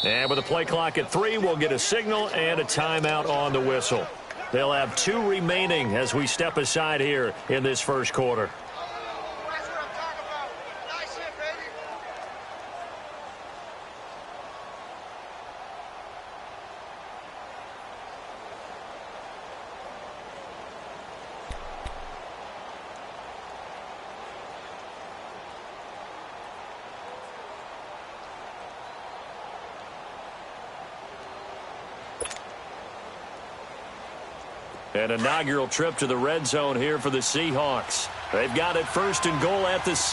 And with a play clock at 3, we'll get a signal and a timeout on the whistle. They'll have 2 remaining as we step aside here in this first quarter. An inaugural trip to the red zone here for the Seahawks. They've got it 1st and goal at the 6.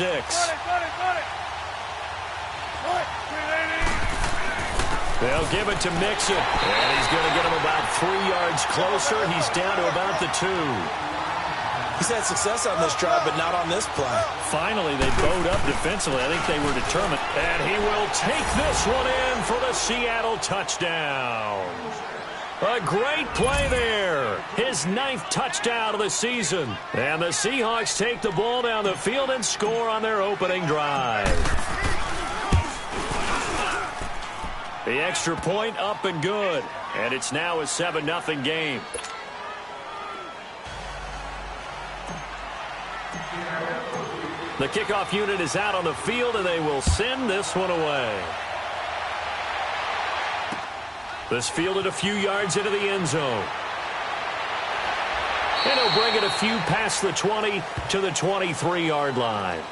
They'll give it to Mixon. And he's going to get him about 3 yards closer. He's down to about the 2. He's had success on this drive, but not on this play. Finally, they bowed up defensively. I think they were determined. And he will take this one in for the Seattle touchdown. A great play there. His 9th touchdown of the season. And the Seahawks take the ball down the field and score on their opening drive. The extra point up and good. And it's now a 7-0 game. The kickoff unit is out on the field, and they will send this one away. This fielded a few yards into the end zone. And he'll bring it a few past the 20 to the 23-yard line.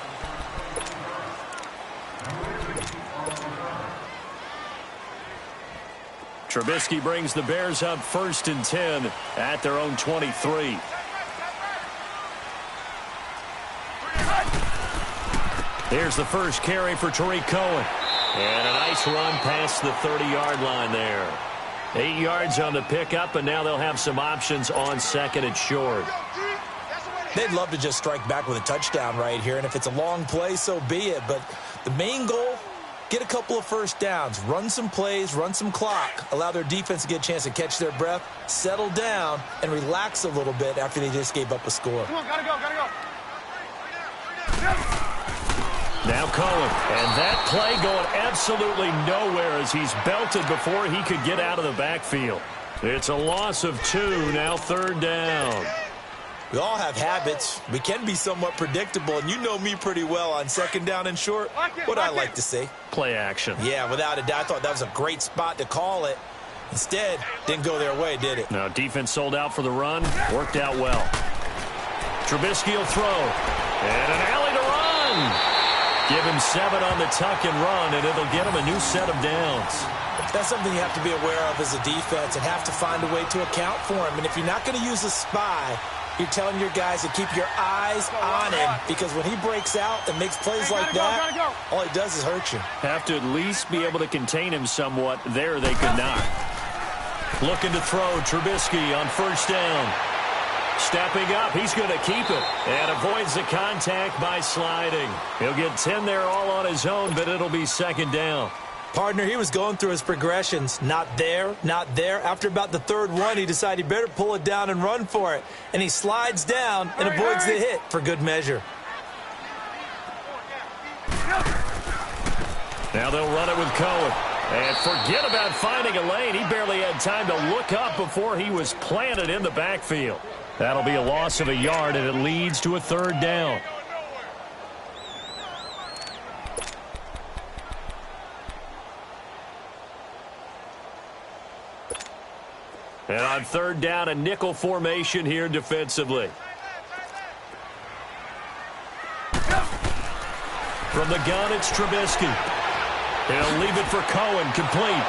Trubisky brings the Bears up 1st and 10 at their own 23. Here's the first carry for Tariq Cohen. And a nice run past the 30-yard line there. 8 yards on the pickup, and now they'll have some options on 2nd and short. They'd love to just strike back with a touchdown right here, and if it's a long play, so be it. But the main goal, get a couple of first downs, run some plays, run some clock, allow their defense to get a chance to catch their breath, settle down, and relax a little bit after they just gave up a score. Come on, gotta go. Now Cohen, and that play going absolutely nowhere as he's belted before he could get out of the backfield. It's a loss of 2, now 3rd down. We all have habits. We can be somewhat predictable, and you know me pretty well on 2nd down and short. What I like to say. Play action. Yeah, without a doubt, I thought that was a great spot to call it. Instead, didn't go their way, did it? Now, defense sold out for the run. Worked out well. Trubisky will throw. And an alley to run. Give him 7 on the tuck and run, and it'll get him a new set of downs. That's something you have to be aware of as a defense and have to find a way to account for him. And if you're not going to use a spy, you're telling your guys to keep your eyes on him, because when he breaks out and makes plays like that, all he does is hurt you. Have to at least be able to contain him somewhat. There they could not. Looking to throw, Trubisky on 1st down. Stepping up, he's going to keep it and avoids the contact by sliding. He'll get 10 there all on his own, but it'll be 2nd down. Partner, he was going through his progressions. Not there, not there. After about the 3rd one, he decided he better pull it down and run for it. And he slides down and avoids the hit for good measure. Now they'll run it with Cohen. And forget about finding a lane. He barely had time to look up before he was planted in the backfield. That'll be a loss of a yard, and it leads to a 3rd down. And on 3rd down, a nickel formation here defensively. From the gun, it's Trubisky. He'll leave it for Cohen, complete.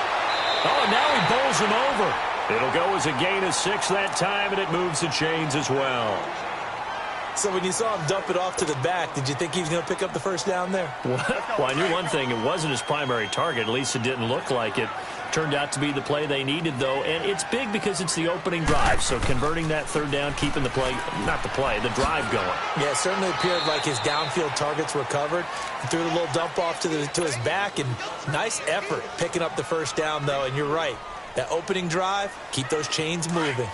Oh, now he bowls him over. It'll go as a gain of 6 that time, and it moves the chains as well. So when you saw him dump it off to the back, did you think he was going to pick up the 1st down there? Well, I knew one thing. It wasn't his primary target. At least it didn't look like it. Turned out to be the play they needed, though, and it's big because it's the opening drive. So converting that 3rd down, keeping the play, not the play, the drive going. Yeah, it certainly appeared like his downfield targets were covered. He threw a little dump off to his back, and nice effort picking up the 1st down, though, and you're right. That opening drive, keep those chains moving.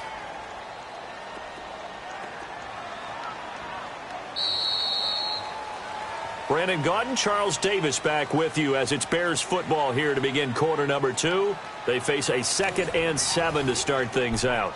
Brandon Gaudin, Charles Davis back with you as it's Bears football here to begin quarter number 2. They face a 2nd and 7 to start things out.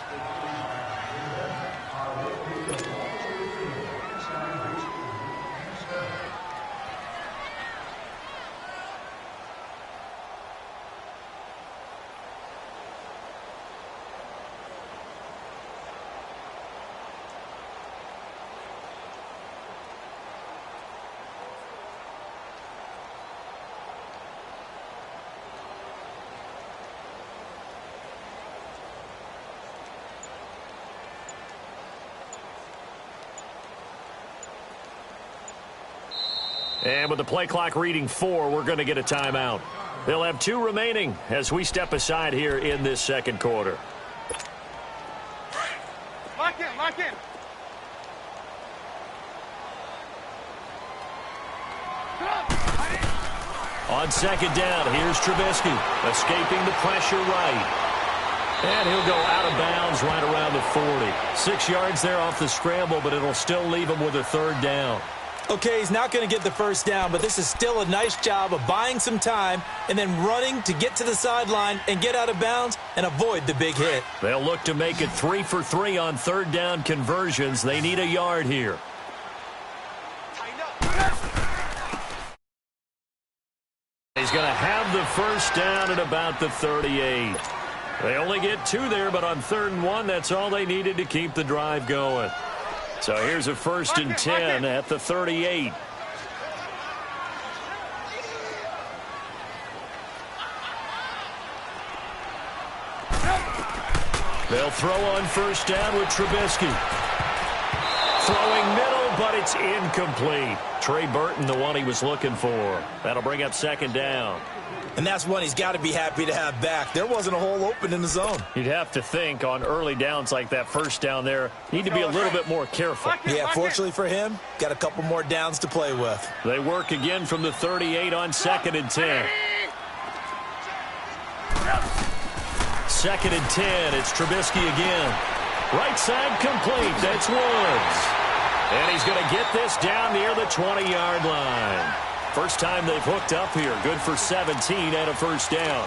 And with the play clock reading 4, we're going to get a timeout. They'll have 2 remaining as we step aside here in this second quarter. Lock in, lock in. On second down, here's Trubisky, escaping the pressure right. And he'll go out of bounds right around the 40. 6 yards there off the scramble, but it'll still leave him with a 3rd down. Okay, he's not going to get the first down, but this is still a nice job of buying some time and then running to get to the sideline and get out of bounds and avoid the big hit. They'll look to make it 3 for 3 on 3rd down conversions. They need a yard here. He's going to have the first down at about the 38. They only get 2 there, but on 3rd and 1, that's all they needed to keep the drive going. So here's a 1st and 10 at the 38. They'll throw on first down with Trubisky. Throwing middle, but it's incomplete. Trey Burton, the one he was looking for. That'll bring up 2nd down. And that's one he's got to be happy to have back. There wasn't a hole open in the zone. You'd have to think on early downs like that first down there, need to be a little bit more careful. Yeah, fortunately for him, got a couple more downs to play with. They work again from the 38 on 2nd and 10. 2nd and 10, it's Trubisky again. Right side complete, that's Woods. And he's going to get this down near the 20-yard line. First time they've hooked up here. Good for 17 and a 1st down.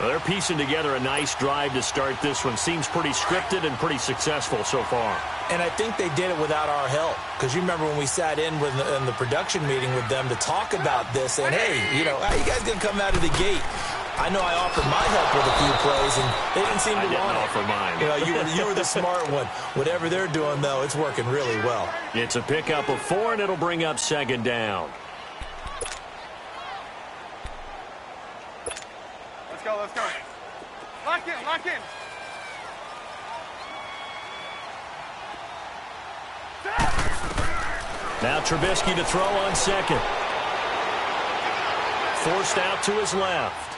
Well, they're piecing together a nice drive to start this one. Seems pretty scripted and pretty successful so far. And I think they did it without our help. Because you remember when we sat in the production meeting with them to talk about this. And, hey, how you guys going to come out of the gate? I know I offered my help with a few plays, and they didn't seem to want it. I didn't offer mine. You were the smart one. Whatever they're doing, though, it's working really well. It's a pickup of 4, and it'll bring up 2nd down. Let's go. Lock in, lock in. Now Trubisky to throw on 2nd. Forced out to his left.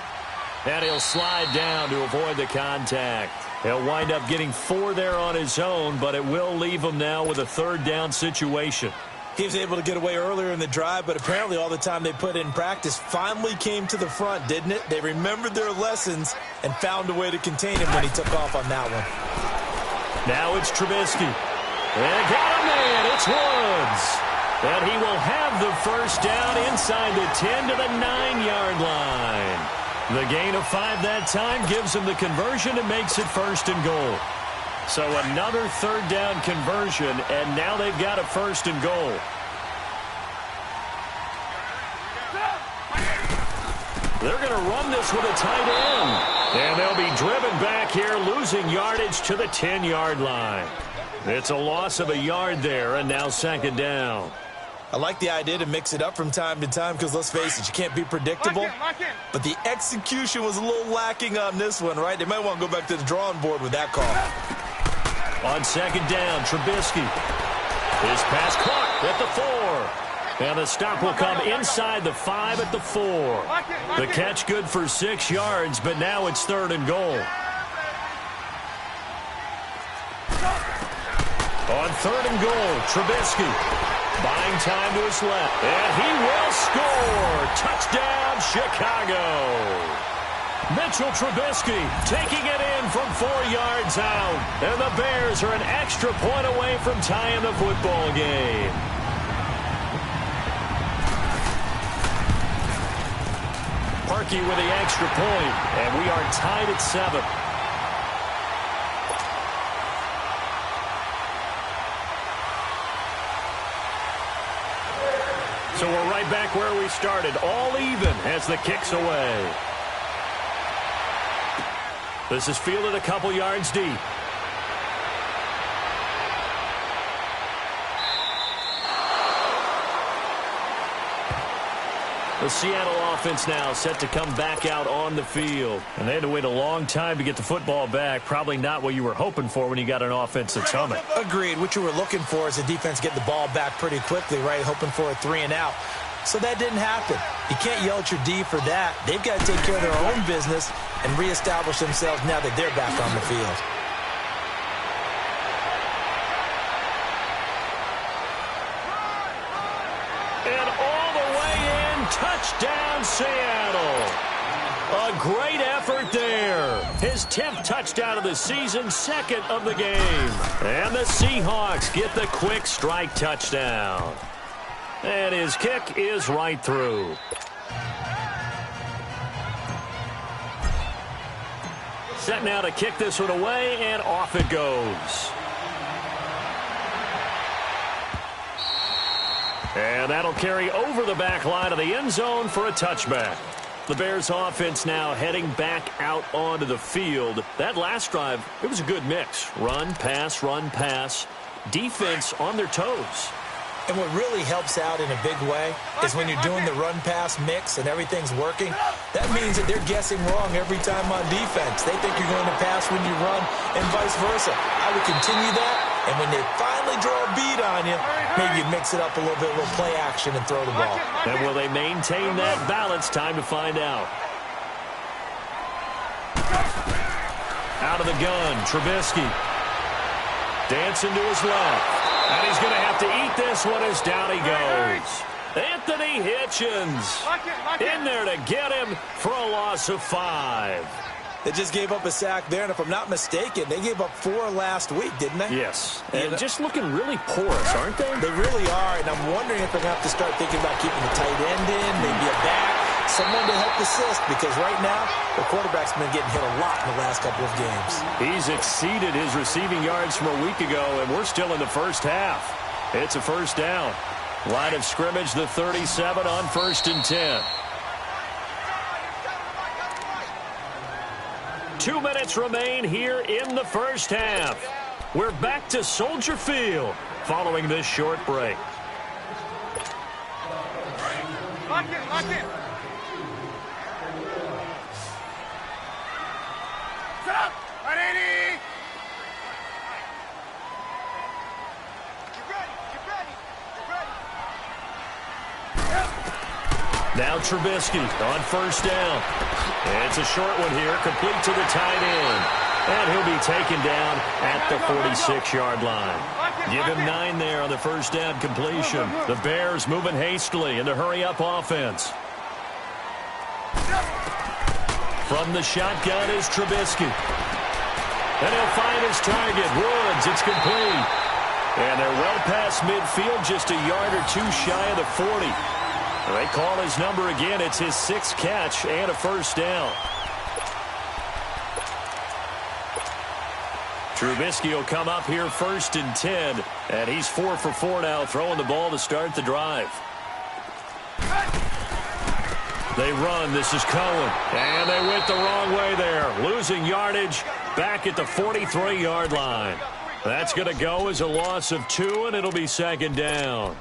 And he'll slide down to avoid the contact. He'll wind up getting 4 there on his own, but it will leave him now with a 3rd down situation. He was able to get away earlier in the drive, but apparently all the time they put in practice finally came to the front, didn't it? They remembered their lessons and found a way to contain him when he took off on that one. Now it's Trubisky. And got him in. It's Woods. And he will have the first down inside the 10 to the 9-yard line. The gain of 5 that time gives him the conversion and makes it 1st and goal. So another 3rd down conversion, and now they've got a 1st and goal. They're going to run this with a tight end. And they'll be driven back here, losing yardage to the 10-yard line. It's a loss of a yard there, and now 2nd down. I like the idea to mix it up from time to time because, let's face it, you can't be predictable. Lock in. But the execution was a little lacking on this one, right? They might want to go back to the drawing board with that call. On 2nd down, Trubisky. His pass clocked at the 4. And the stop will come inside the 5 at the 4. The catch good for 6 yards, but now it's 3rd and goal. On 3rd and goal, Trubisky. Buying time to his left. And he will score. Touchdown, Chicago. Mitchell Trubisky taking it in from 4 yards out. And the Bears are an extra point away from tying the football game. rookie with the extra point, and we are tied at 7. So we're right back where we started, all even as the kick's away. This is fielded a couple yards deep. The Seattle offense now set to come back out on the field. And they had to wait a long time to get the football back. Probably not what you were hoping for when you got an offense that's humming. Agreed. What you were looking for is the defense getting the ball back pretty quickly, right? Hoping for a 3-and-out. So that didn't happen. You can't yell at your D for that. They've got to take care of their own business and reestablish themselves now that they're back on the field. Touchdown, Seattle. A great effort there. His 10th touchdown of the season, second of the game. And the Seahawks get the quick strike touchdown. And his kick is right through. Set now to kick this one away, and off it goes. And that'll carry over the back line of the end zone for a touchback. The Bears offense now heading back out onto the field. That last drive, it was a good mix. Run, pass, defense on their toes. And what really helps out in a big way is when you're doing the run-pass mix and everything's working, that means that they're guessing wrong every time on defense. They think you're going to pass when you run and vice versa. I would continue that. And when they finally draw a beat on you, maybe you mix it up a little bit, a little play action, and throw the ball. And will they maintain that balance? Time to find out. Out of the gun, Trubisky. Dancing to his left. And he's going to have to eat this one as down he goes. Anthony Hitchens in there to get him for a loss of 5. They just gave up a sack there, and if I'm not mistaken, they gave up 4 last week, didn't they? Yes, and just looking really porous, aren't they? They really are, and I'm wondering if they're going to have to start thinking about keeping the tight end in, maybe a back, someone to help assist, because right now, the quarterback's been getting hit a lot in the last couple of games. He's exceeded his receiving yards from a week ago, and we're still in the first half. It's a first down. Line of scrimmage, the 37 on 1st and 10. 2 minutes remain here in the first half. We're back to Soldier Field following this short break. Lock in. Set up. 180. Get ready. Now Trubisky on 1st down. It's a short one here, complete to the tight end. And he'll be taken down at the 46-yard line. Give him 9 there on the 1st down completion. The Bears moving hastily in the hurry-up offense. From the shotgun is Trubisky. And he'll find his target, Woods. It's complete. And they're well past midfield, just a yard or 2 shy of the 40. They call his number again. It's his 6th catch and a 1st down. Trubisky will come up here 1st and 10. And he's 4 for 4 now, throwing the ball to start the drive. They run. This is Cohen. And they went the wrong way there. Losing yardage back at the 43-yard line. That's going to go as a loss of 2, and it'll be 2nd down.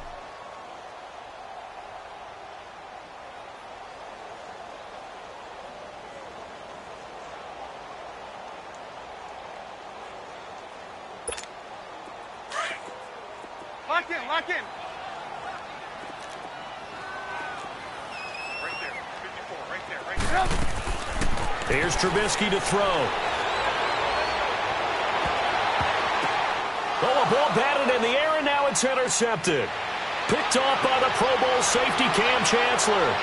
Lock in. Right there. 54. Right there. Here's Trubisky to throw. Oh, a ball batted in the air, and now it's intercepted. Picked off by the Pro Bowl safety Cam Chancellor.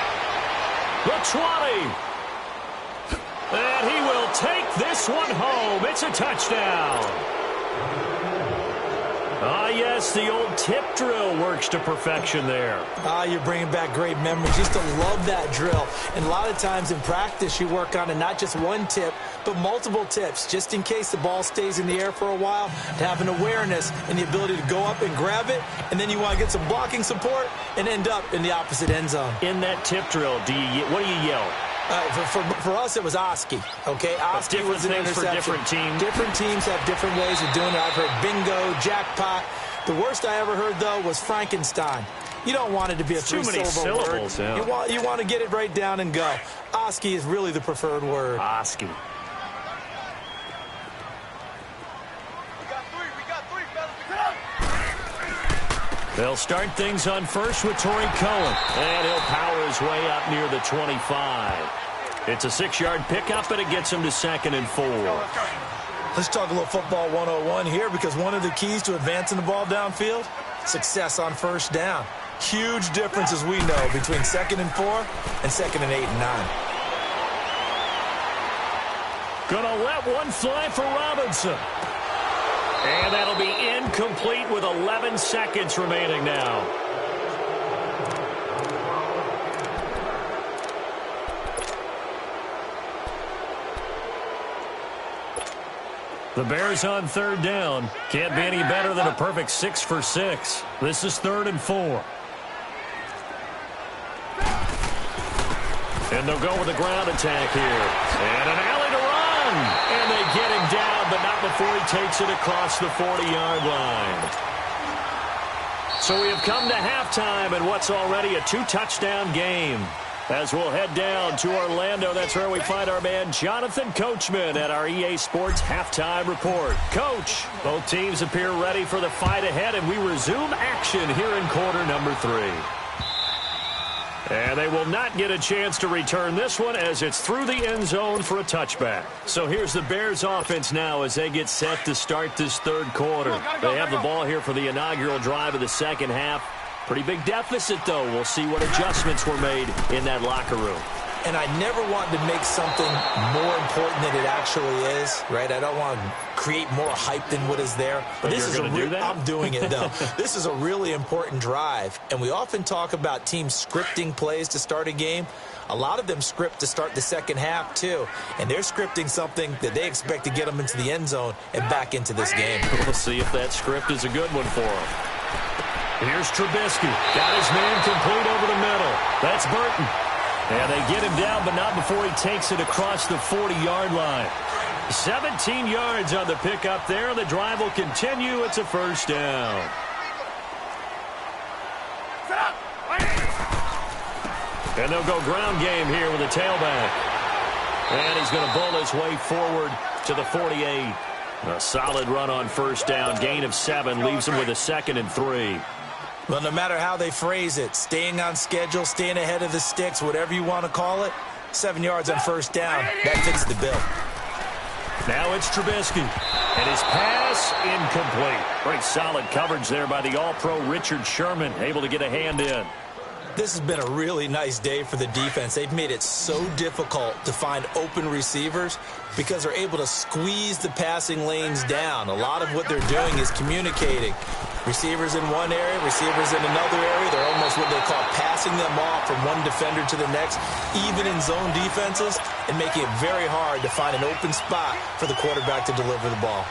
The 20. And he will take this one home. It's a touchdown. Ah, yes, the old tip drill works to perfection there. You're bringing back great memories. Used to love that drill. And a lot of times in practice, you work on it, not just one tip, but multiple tips, just in case the ball stays in the air for a while, to have an awareness and the ability to go up and grab it, and then you want to get some blocking support and end up in the opposite end zone. In that tip drill, what do you yell? For us, it was Oski, okay? Oski was an interception. For different teams. Different teams have different ways of doing it. I've heard bingo, jackpot. The worst I ever heard, though, was Frankenstein. You don't want it to be a three-syllable word. Yeah. You want to get it right down and go. Oski is really the preferred word. Oski. We got three, fellas. They'll start things on first with Torrey Cohen. And he'll power his way up near the 25. It's a 6-yard pickup, and it gets him to 2nd and 4. Let's talk a little football 101 here, because one of the keys to advancing the ball downfield, success on first down. Huge difference, as we know, between 2nd and 4 and 2nd and 8 and 9. Gonna let one fly for Robinson. And that'll be incomplete with 11 seconds remaining now. The Bears on 3rd down. Can't be any better than a perfect 6 for 6. This is 3rd and 4. And they'll go with a ground attack here. And an alley to run. And they get him down, but not before he takes it across the 40-yard line. So we have come to halftime in what's already a 2-touchdown game. As we'll head down to Orlando, that's where we find our man Jonathan Coachman at our EA Sports Halftime Report. Coach, both teams appear ready for the fight ahead, and we resume action here in quarter number 3. And they will not get a chance to return this one as it's through the end zone for a touchback. So here's the Bears offense now as they get set to start this 3rd quarter. They have the ball here for the inaugural drive of the 2nd half. Pretty big deficit, though. We'll see what adjustments were made in that locker room. And I never want to make something more important than it actually is, right? I don't want to create more hype than what is there. But this is do that? I'm doing it, though. This is a really important drive. And we often talk about teams scripting plays to start a game. A lot of them script to start the 2nd half, too. And they're scripting something that they expect to get them into the end zone and back into this game. We'll see if that script is a good one for them. Here's Trubisky. Got his man complete over the middle. That's Burton. And they get him down, but not before he takes it across the 40-yard line. 17 yards on the pickup there. The drive will continue. It's a 1st down. And they'll go ground game here with a tailback. And he's going to bowl his way forward to the 48. A solid run on 1st down. Gain of 7 leaves him with a 2nd and 3. Well, no matter how they phrase it, staying on schedule, staying ahead of the sticks, whatever you want to call it, 7 yards on 1st down, that fits the bill. Now it's Trubisky, and his pass incomplete. Pretty solid coverage there by the All-Pro Richard Sherman, able to get a hand in. This has been a really nice day for the defense. They've made it so difficult to find open receivers because they're able to squeeze the passing lanes down. A lot of what they're doing is communicating. Receivers in one area, receivers in another area. They're almost what they call passing them off from one defender to the next, even in zone defenses, and making it very hard to find an open spot for the quarterback to deliver the ball.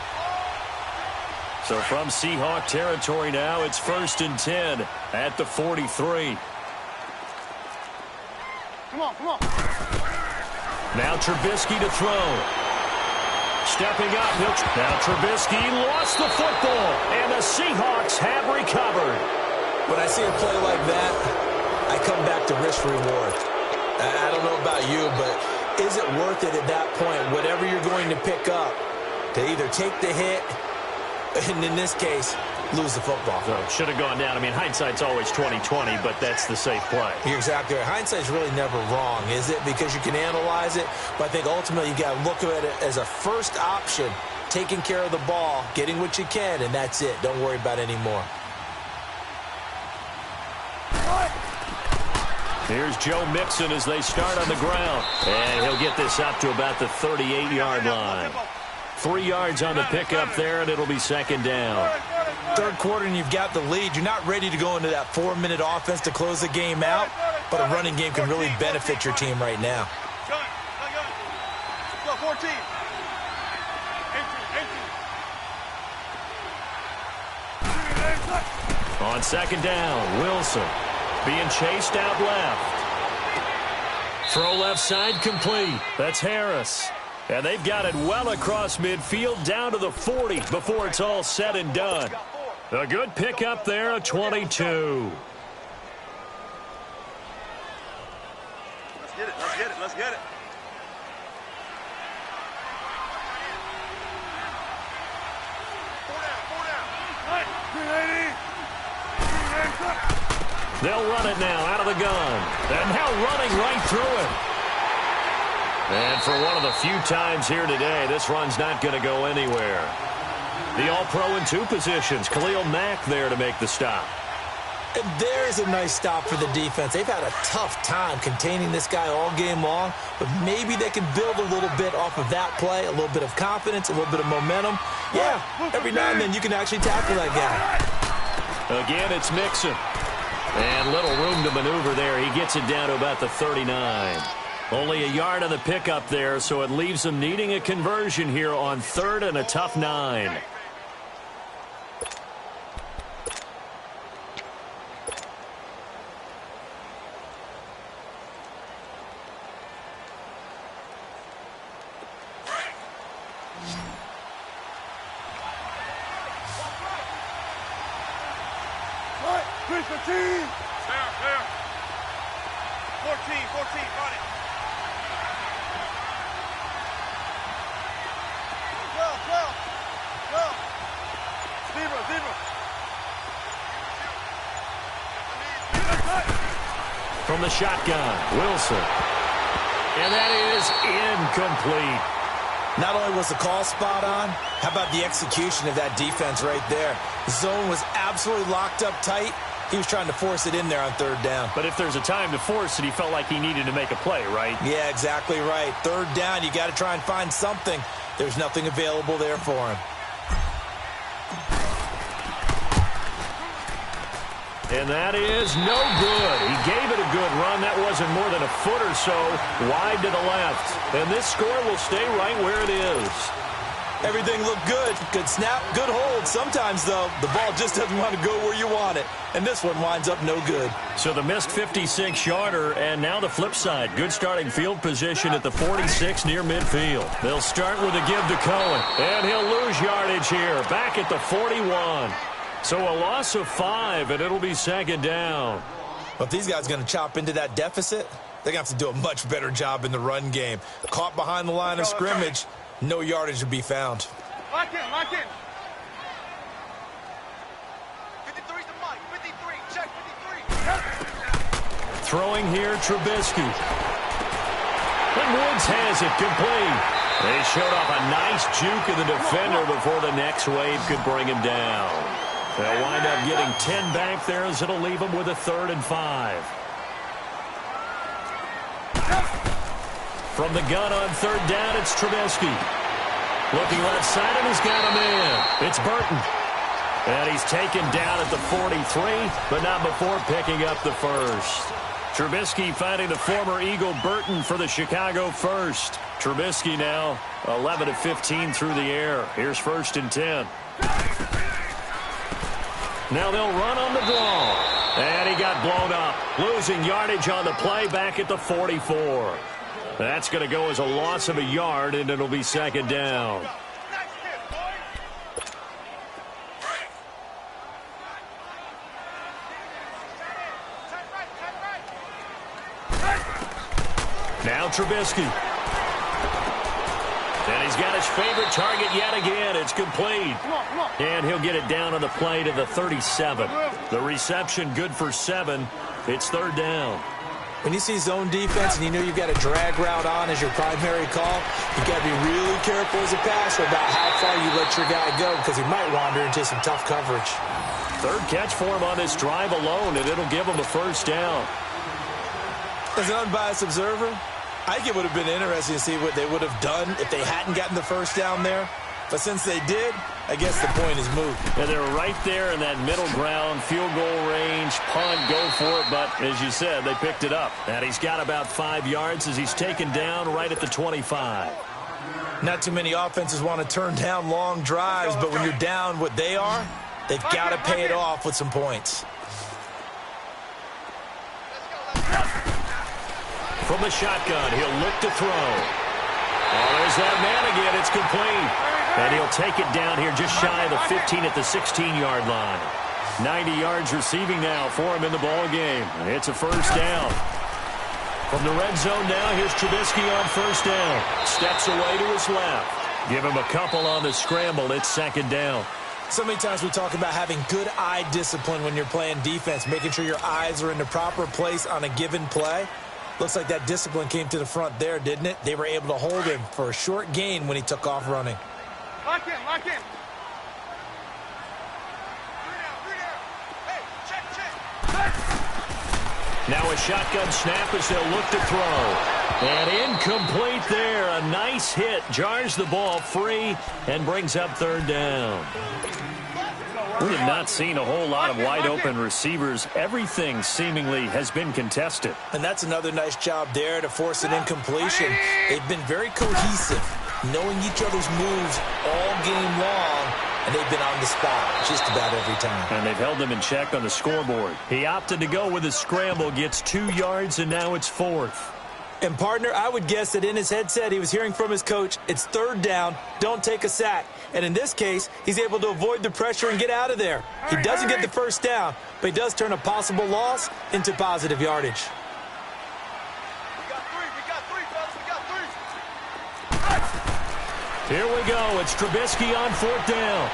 So from Seahawk territory now, it's 1st and 10 at the 43. Come on. Now Trubisky to throw. Stepping up. Now Trubisky lost the football, and the Seahawks have recovered. When I see a play like that, I come back to risk-reward. I don't know about you, but is it worth it at that point, whatever you're going to pick up, to either take the hit, and in this case, lose the football? So should have gone down. I mean, hindsight's always 20/20, but that's the safe play. You're exactly right. Hindsight's really never wrong, is it? Because you can analyze it, but I think ultimately you got to look at it as a first option, taking care of the ball, getting what you can, and that's it. Don't worry about any more. Here's Joe Mixon as they start on the ground. And he'll get this up to about the 38-yard line. 3 yards on the pickup there, and it'll be 2nd down. third quarter and you've got the lead. You're not ready to go into that 4-minute offense to close the game out, but a running game can really benefit your team right now. Go, 14. On second down, Wilson being chased out left. Throw left side complete. That's Harris. And they've got it well across midfield down to the 40 before it's all said and done. A good pickup there, a 22. Let's get it, let's get it, let's get it. Four down. They'll run it now out of the gun. And now running right through it. And for one of the few times here today, this run's not going to go anywhere. The All-Pro in 2 positions. Khalil Mack there to make the stop. And there's a nice stop for the defense. They've had a tough time containing this guy all game long, but maybe they can build a little bit off of that play, a little bit of confidence, a little bit of momentum. Yeah, every now and then you can actually tackle that guy. Again, it's Mixon. And little room to maneuver there. He gets it down to about the 39. Only a yard on the pickup there, so it leaves them needing a conversion here on 3rd and a tough 9. There. 14, run it. 12. Zebra. From the shotgun, Wilson. And that is incomplete. Not only was the call spot on, how about the execution of that defense right there? The zone was absolutely locked up tight. He was trying to force it in there on 3rd down. But if there's a time to force it, he felt like he needed to make a play, right? Yeah, exactly right. 3rd down, you got to try and find something. There's nothing available there for him. And that is no good. He gave it a good run. That wasn't more than a foot or so wide to the left. And this score will stay right where it is. Everything looked good. Good snap, good hold. Sometimes, though, the ball just doesn't want to go where you want it. And this one winds up no good. So the missed 56-yarder, and now the flip side. Good starting field position at the 46 near midfield. They'll start with a give to Cohen. And he'll lose yardage here. Back at the 41. So a loss of 5, and it'll be 2nd down. But if these guys are going to chop into that deficit, they're going to have to do a much better job in the run game. Caught behind the line of scrimmage, no yardage to be found. Lock in. 53's the mic. 53. Check 53. Throwing here, Trubisky. And Woods has it complete. They showed off a nice juke of the defender before the next wave could bring him down. They'll wind up getting 10 back there as it'll leave them with a 3rd and 5. From the gun on 3rd down, it's Trubisky. Looking left side, and he's got him in. It's Burton. And he's taken down at the 43, but not before picking up the first. Trubisky finding the former Eagle Burton for the Chicago first. Trubisky now 11 of 15 through the air. Here's 1st and 10. Now they'll run on the draw. And he got blown up. Losing yardage on the play back at the 44. That's going to go as a loss of a yard, and it'll be 2nd down. Now Trubisky. And he's got his favorite target yet again. It's complete. And he'll get it down on the play to the 37. The reception good for 7. It's 3rd down. When you see zone defense and you know you've got a drag route on as your primary call, you've got to be really careful as a passer about how far you let your guy go because he might wander into some tough coverage. 3rd catch for him on this drive alone, and it'll give him a 1st down. As an unbiased observer, I think it would have been interesting to see what they would have done if they hadn't gotten the 1st down there. But since they did, I guess the point is moot. And they're right there in that middle ground, field goal range, punt, go for it. But as you said, they picked it up. And he's got about 5 yards as he's taken down right at the 25. Not too many offenses want to turn down long drives, but when you're down what they are, they've got to pay it off with some points. From the shotgun, he'll look to throw. Oh, there's that man again. It's complete. And he'll take it down here just shy of the 15 at the 16-yard line. 90 yards receiving now for him in the ball game. It's a first down. From the red zone now, here's Trubisky on first down. Steps away to his left. Give him a couple on the scramble. It's second down. So many times we talk about having good eye discipline when you're playing defense, making sure your eyes are in the proper place on a given play. Looks like that discipline came to the front there, didn't it? They were able to hold him for a short gain when he took off running. Lock in, lock in. Hey, check. Now a shotgun snap as they'll look to throw. And incomplete there. A nice hit. Jars the ball free and brings up third down. We have not seen a whole lot of wide-open receivers. Everything seemingly has been contested. And that's another nice job there to force an incompletion. They've been very cohesive, knowing each other's moves all game long, and they've been on the spot just about every time. And they've held them in check on the scoreboard. He opted to go with a scramble, gets 2 yards, and now it's fourth. And, partner, I would guess that in his headset he was hearing from his coach, it's third down, don't take a sack. And in this case, he's able to avoid the pressure and get out of there. He doesn't get the first down, but he does turn a possible loss into positive yardage. We got three, fellas. We got three. Here we go. It's Trubisky on fourth down.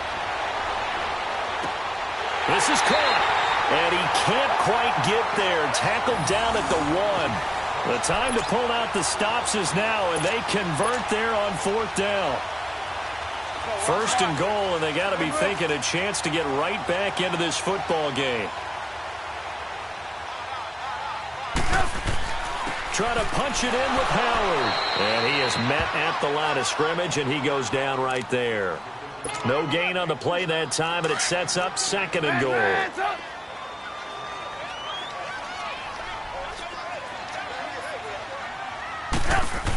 This is caught. And he can't quite get there. Tackled down at the 1. The time to pull out the stops is now, and they convert there on fourth down. First and goal, and they got to be thinking a chance to get right back into this football game. Try to punch it in with Howard. And he is met at the line of scrimmage, and he goes down right there. No gain on the play that time, and it sets up second and goal.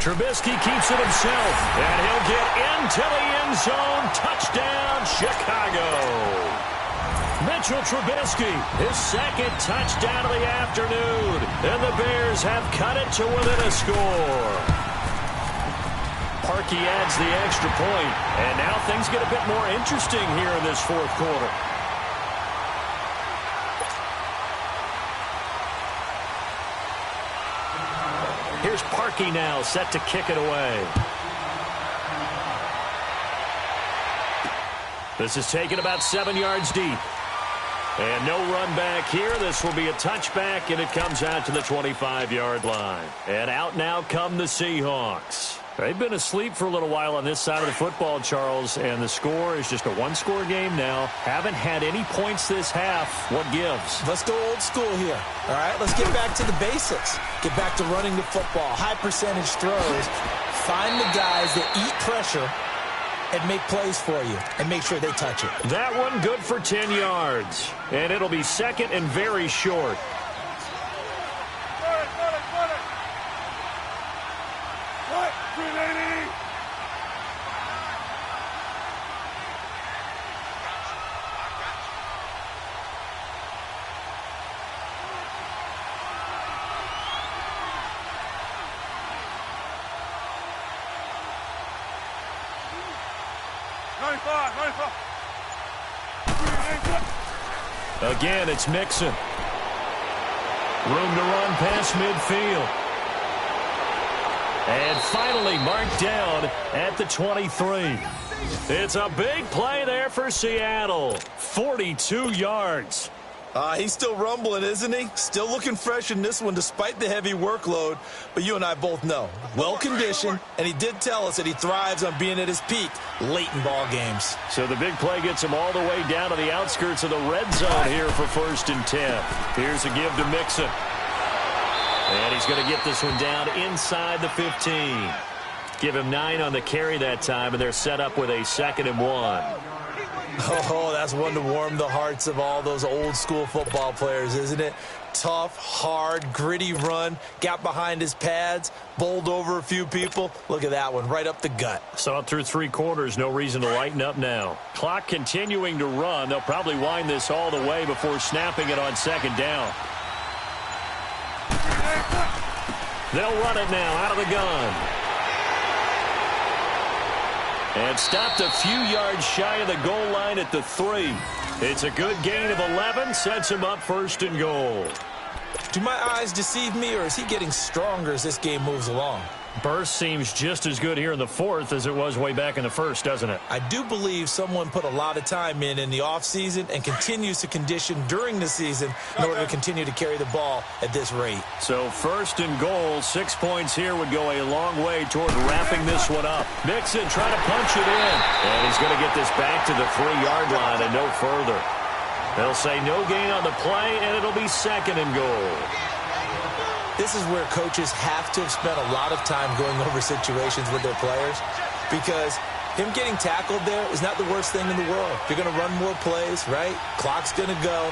Trubisky keeps it himself, and he'll get into the end zone. Touchdown, Chicago. Mitchell Trubisky, his second touchdown of the afternoon, and the Bears have cut it to within a score. Parkey adds the extra point, and now things get a bit more interesting here in this fourth quarter. Here's Parkey now, set to kick it away. This is taken about 7 yards deep. And no run back here. This will be a touchback, and it comes out to the 25-yard line. And out now come the Seahawks. They've been asleep for a little while on this side of the football, Charles, and the score is just a one-score game now. Haven't had any points this half. What gives? Let's go old school here, all right? Let's get back to the basics. Get back to running the football, high-percentage throws. Find the guys that eat pressure and make plays for you and make sure they touch it. That one good for 10 yards, and it'll be second and very short. Again, it's Mixon. Room to run past midfield. And finally marked down at the 23. It's a big play there for Seattle. 42 yards. He's still rumbling, isn't he? Still looking fresh in this one despite the heavy workload. But you and I both know, well-conditioned, and he did tell us that he thrives on being at his peak late in ball games. So the big play gets him all the way down to the outskirts of the red zone here for first and 10. Here's a give to Mixon. And he's going to get this one down inside the 15. Give him 9 on the carry that time, and they're set up with a 2nd and 1. Oh, that's one to warm the hearts of all those old school football players, isn't it? Tough, hard, gritty run, got behind his pads, bowled over a few people. Look at that one, right up the gut. Saw it through 3 quarters, no reason to lighten up now. Clock continuing to run. They'll probably wind this all the way before snapping it on 2nd down. They'll run it now out of the gun. And stopped a few yards shy of the goal line at the 3. It's a good gain of 11, sets him up 1st and goal. Do my eyes deceive me, or is he getting stronger as this game moves along? Burst seems just as good here in the 4th as it was way back in the 1st, doesn't it? I do believe someone put a lot of time in the offseason and continues to condition during the season in order to continue to carry the ball at this rate. So 1st and goal, 6 points here would go a long way toward wrapping this one up. Mixon trying to punch it in. And he's going to get this back to the 3-yard line and no further. They'll say no gain on the play, and it'll be 2nd and goal. This is where coaches have to have spent a lot of time going over situations with their players, because him getting tackled there is not the worst thing in the world. You're going to run more plays, right? Clock's going to go.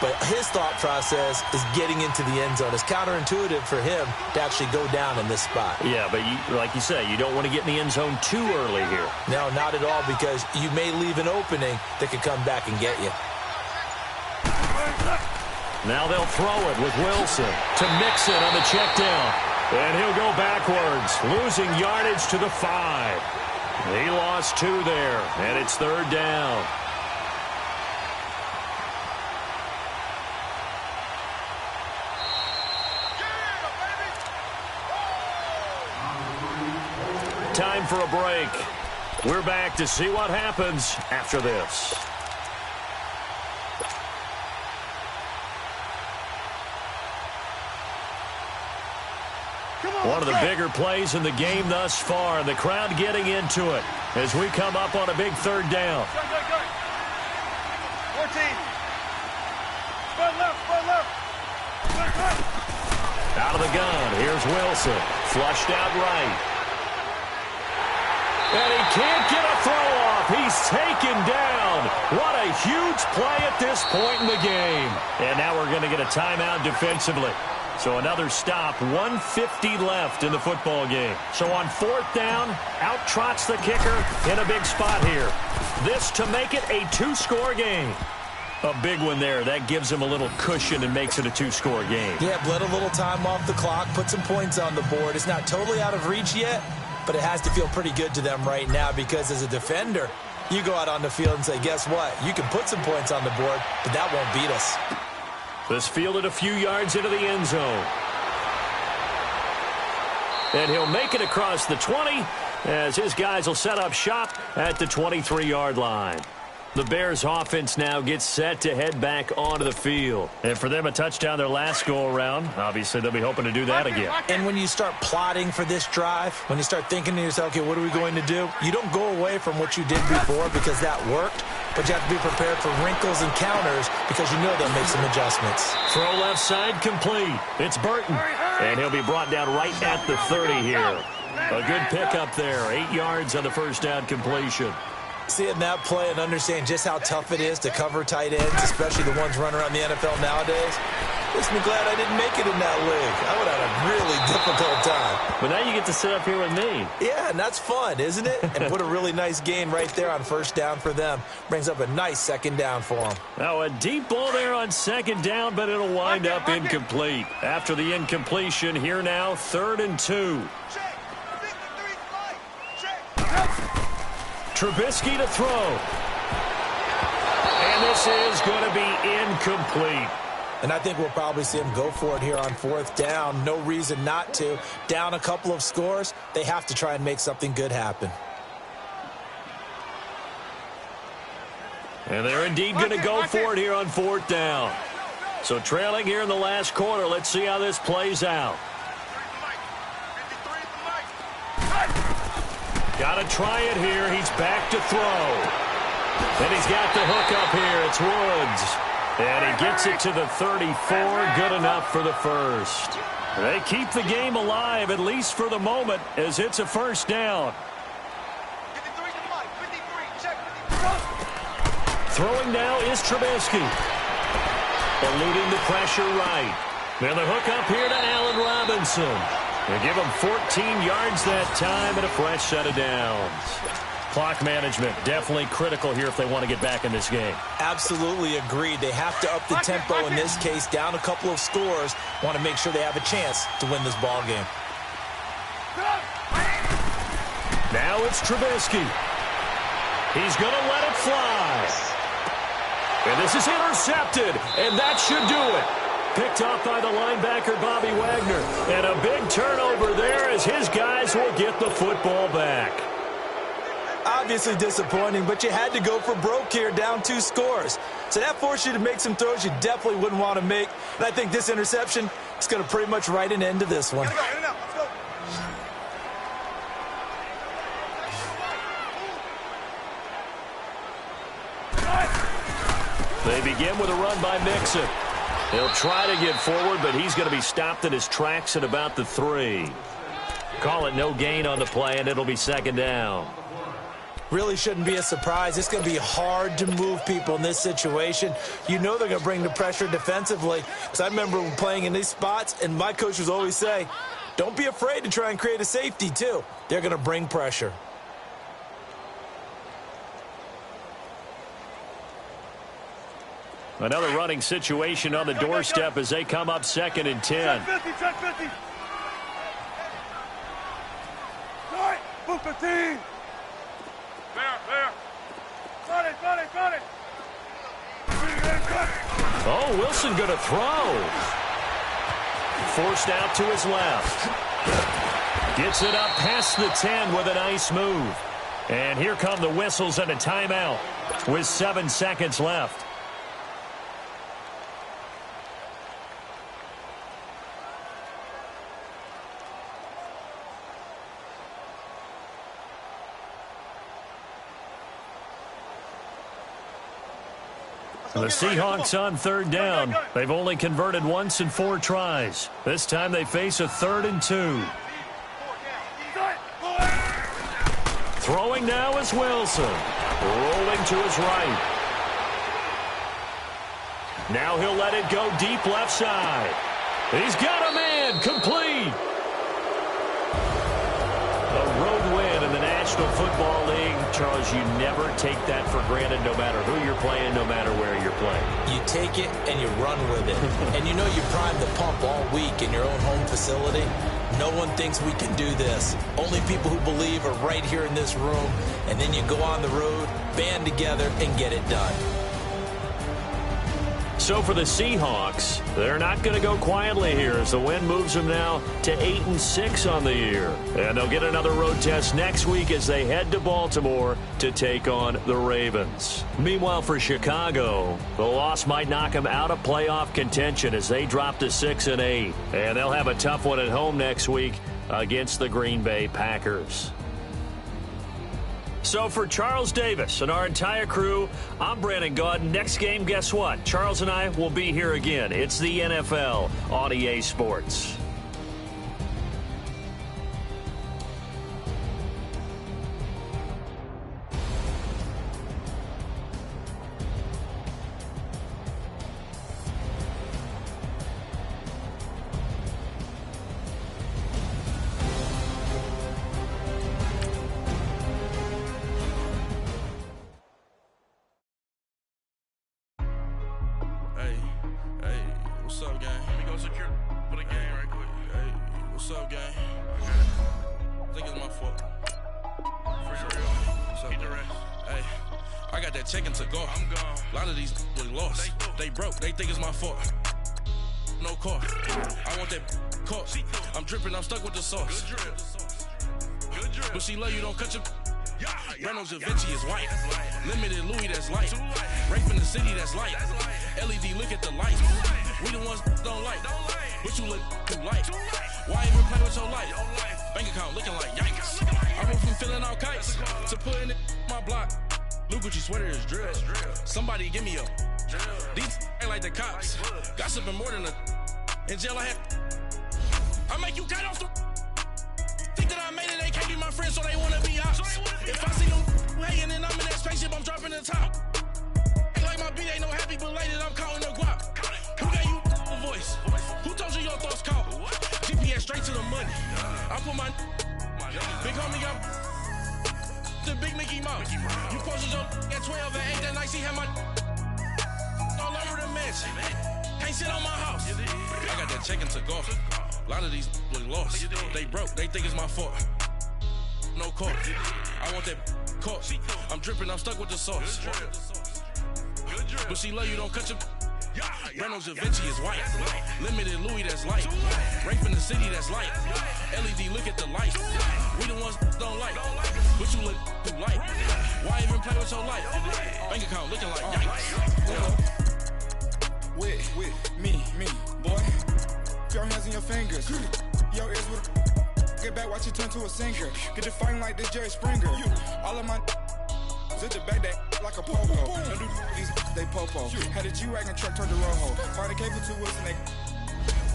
But his thought process is getting into the end zone. It's counterintuitive for him to actually go down in this spot. Yeah, but like you say, you don't want to get in the end zone too early here. No, not at all, because you may leave an opening that could come back and get you. Now they'll throw it with Wilson to Mixon on the check down. And he'll go backwards, losing yardage to the 5. He lost 2 there, and it's 3rd down. Time for a break. We're back to see what happens after this. One of the bigger plays in the game thus far. The crowd getting into it as we come up on a big 3rd down. 14. Spread left. Out of the gun. Here's Wilson. Flushed out right. And he can't get a throw off. He's taken down. What a huge play at this point in the game. And now we're going to get a timeout defensively. So another stop, 1:50 left in the football game. So on 4th down, out trots the kicker in a big spot here. This to make it a 2-score game. A big one there. That gives him a little cushion and makes it a 2-score game. Yeah, bled a little time off the clock, put some points on the board. It's not totally out of reach yet, but it has to feel pretty good to them right now, because as a defender, you go out on the field and say, guess what? You can put some points on the board, but that won't beat us. This fielded a few yards into the end zone. And he'll make it across the 20 as his guys will set up shop at the 23-yard line. The Bears offense now gets set to head back onto the field. And for them, a touchdown their last go-around. Obviously, they'll be hoping to do that again. And when you start plotting for this drive, when you start thinking to yourself, okay, what are we going to do? You don't go away from what you did before because that worked, but you have to be prepared for wrinkles and counters because you know they'll make some adjustments. Throw left side complete. It's Burton. And he'll be brought down right at the 30 here. A good pickup there. 8 yards on the first down completion. Seeing that play and understand just how tough it is to cover tight ends, especially the ones running around the NFL nowadays, makes me glad I didn't make it in that league. I would have had a really difficult time. But now you get to sit up here with me. Yeah, and that's fun, isn't it? And put a really nice gain right there on 1st down for them. Brings up a nice 2nd down for them. Now a deep ball there on 2nd down, but it'll wind up incomplete. After the incompletion, here now, 3rd and 2. Trubisky to throw. And this is going to be incomplete. And I think we'll probably see him go for it here on 4th down. No reason not to. Down a couple of scores, they have to try and make something good happen. And they're indeed going to go for it here on 4th down. So trailing here in the last quarter. Let's see how this plays out. Got to try it here. He's back to throw. And he's got the hook up here. It's Woods. And he gets it to the 34. Good enough for the first. They keep the game alive, at least for the moment, as it's a 1st down. Throwing now is Trubisky. Eluding the pressure right. And the hook up here to Allen Robinson. They give him 14 yards that time and a fresh set of downs. Clock management definitely critical here if they want to get back in this game. Absolutely agreed. They have to up the tempo in this case, down a couple of scores. Want to make sure they have a chance to win this ball game. Now it's Trubisky. He's going to let it fly. And this is intercepted, and that should do it. Picked off by the linebacker, Bobby Wagner. And a big turnover there as his guys will get the football back. Obviously disappointing, but you had to go for broke here, down 2 scores. So that forced you to make some throws you definitely wouldn't want to make. And I think this interception is going to pretty much write an end to this one. They begin with a run by Mixon. He'll try to get forward, but he's going to be stopped in his tracks at about the 3. Call it no gain on the play, and it'll be second down. Really shouldn't be a surprise. It's going to be hard to move people in this situation. You know they're going to bring the pressure defensively. Because I remember playing in these spots, and my coach would always say, don't be afraid to try and create a safety, too. They're going to bring pressure. Another running situation on the doorstep as they come up 2nd and 10. Check 50, check 50. All right, move 15. There. Got it. Oh, Wilson going to throw. Forced out to his left. Gets it up past the 10 with a nice move. And here come the whistles and a timeout with 7 seconds left. The Seahawks on 3rd down. They've only converted once in 4 tries. This time they face a 3rd and 2. Throwing now is Wilson. Rolling to his right. Now he'll let it go deep left side. He's got a man. Complete. A road win in the National Football League. Charles, you never take that for granted no matter who you're playing, no matter where you're playing. You take it and you run with it. And you know you prime the pump all week in your own home facility. No one thinks we can do this. Only people who believe are right here in this room. And then you go on the road, band together, and get it done. So for the Seahawks, they're not going to go quietly here as the win moves them now to 8-6 on the year. And they'll get another road test next week as they head to Baltimore to take on the Ravens. Meanwhile, for Chicago, the loss might knock them out of playoff contention as they drop to 6-8. And they'll have a tough one at home next week against the Green Bay Packers. So for Charles Davis and our entire crew, I'm Brandon Gaudin. Next game, guess what? Charles and I will be here again. It's the NFL on EA Sports. What's up, gang? Let me go secure for the game right quick. Hey, what's up, gang? I think it's my fault. For real. What's up, the rest. Hey, I got that chicken to go. I'm gone. A lot of these was lost. They broke. They think it's my fault. No car. I want that caught. I'm dripping. I'm stuck with the sauce. Good drip. Good drip. But she love you. Don't cut your. Reynolds Da Vinci is white. Limited Louis, that's light. Rape in the city, that's light. LED, look at the light. We the ones don't like. But you look too light. Why even play with your life? Bank account looking like yikes. I went from filling out kites to putting it in my block. Blue Gucci sweater is drill. Somebody give me a. These ain't like the cops. Gossiping more than a. In jail I had. I make you cut off the. Think that I made it, they can't be my friends, so they wanna be ops. If I see them hating and I'm in that spaceship, I'm dropping the top. elated, I'm counting the guap. Who gave you a voice? Who told you your thoughts count? GPS straight to the money. I put my big homie got the big Mickey Mouse. You posted your at 12 and 8 that night, she had my all over the mansion. Can't sit on my house. I got that check into golf. A lot of these look lost. They broke, they think it's my fault. No court. I want that court. I'm dripping, I'm stuck with the sauce. But she love you, don't cut your. Reynolds Da Vinci is white. Limited Louis, that's light. Rape in the city, that's light. LED, look at the light. We the ones don't like. But you look too light. Why even play with your life? Bank account looking like yikes. With me, boy. Your hands in your fingers. Your ears with get back, watch you turn to a singer. Get to fighting like this Jerry Springer. All of my zip the back that like a popo. Don't do these they popo. Had a G-Wagon truck turned to Rojo. Find a cable 2 wheels and they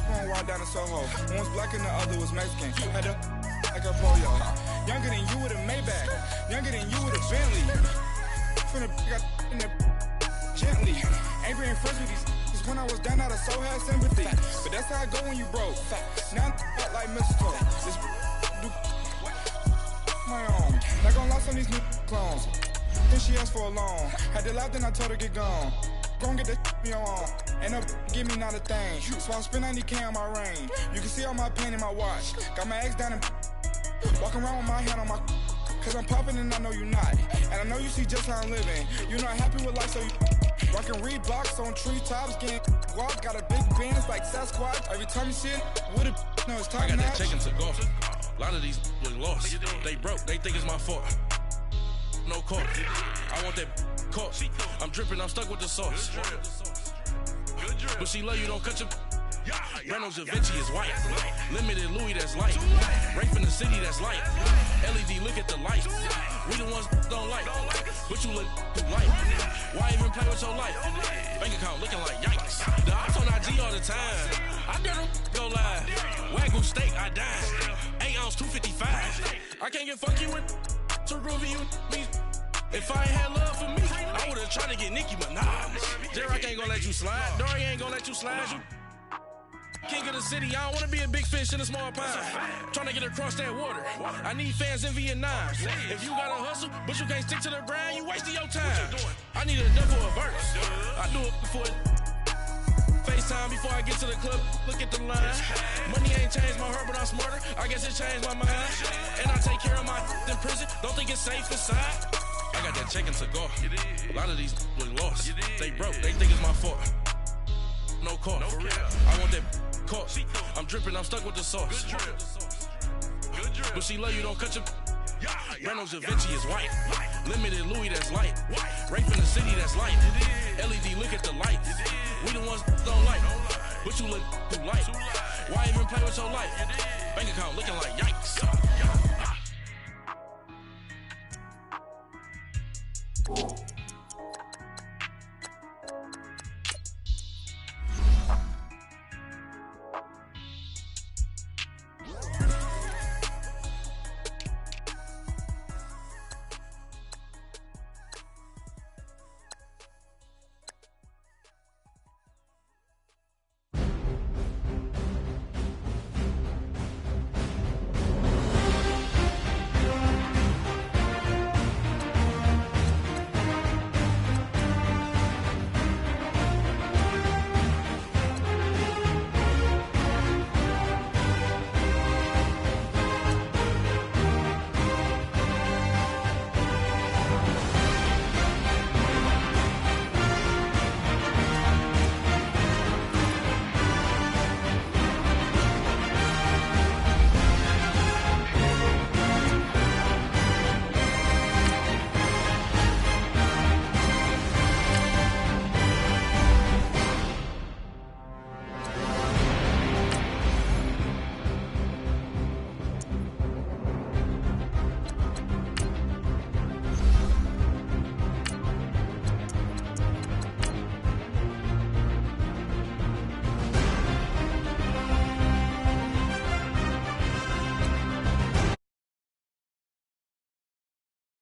going wild down in Soho. One was black and the other was Mexican. Had a like a polio. Younger than you with a Maybach. Younger than you with a Bentley. Finna got in the gently. Ain't been friends with these. When I was down, I so had sympathy. But that's how I go when you broke. Now I'm like mistletoe. This do my own. Not gonna lost on these new clones. Then she asked for a loan. Had to laugh, then I told her get gone. Gon' get that me on. Ain't no give me not a thing. So I spend 90K on my ring. You can see all my pain in my watch. Got my ex down and walking around with my hand on my. Cause I'm popping and I know you not. And I know you see just how I'm living. You're not happy with life, so you rockin' Reeboks on treetops, getting guap. Got a big bands like Sasquatch. Every time you see it, with it, no, it's time. I got that check into golf. A lot of these look lost. They broke, they think it's my fault. No court. I want that court. I'm dripping, I'm stuck with the sauce. But she love you, don't cut your. Reynolds Da Vinci is white. Limited Louis, that's light. Rape in the city, that's light. LED, look at the light. We the ones don't like. But you look too light. Why even play with your life? Bank account looking like yikes. The ops on IG all the time. I dare them go live. Wagyu steak, I dine. 8 ounce, 255. I can't get fuck you with too groovy you me. If I ain't had love for me, I would've tried to get Nicki Minaj. J-Rock ain't gonna let you slide. Dory ain't gonna let you slide. King of the city, I don't wanna be a big fish in a small pond. Trying to get across that water. I need fans in Vietnam. If you gotta hustle, but you can't stick to the grind, you wasting your time. I need a double a verse. I do it before FaceTime before I get to the club. Look at the line. Money ain't changed my heart, but I'm smarter. I guess it changed my mind. And I take care of my in prison. Don't think it's safe inside. I got that check into golf. A lot of these look lost. They broke, they think it's my fault. No court. I want that court. I'm dripping, I'm stuck with the sauce. But she love you, don't cut your. Reynolds Da Vinci is white. Limited Louis, that's light. Rape in the city, that's light. LED, look at the light. We the ones don't like. But you look too light. Why even play with your life? Bank account looking like yikes.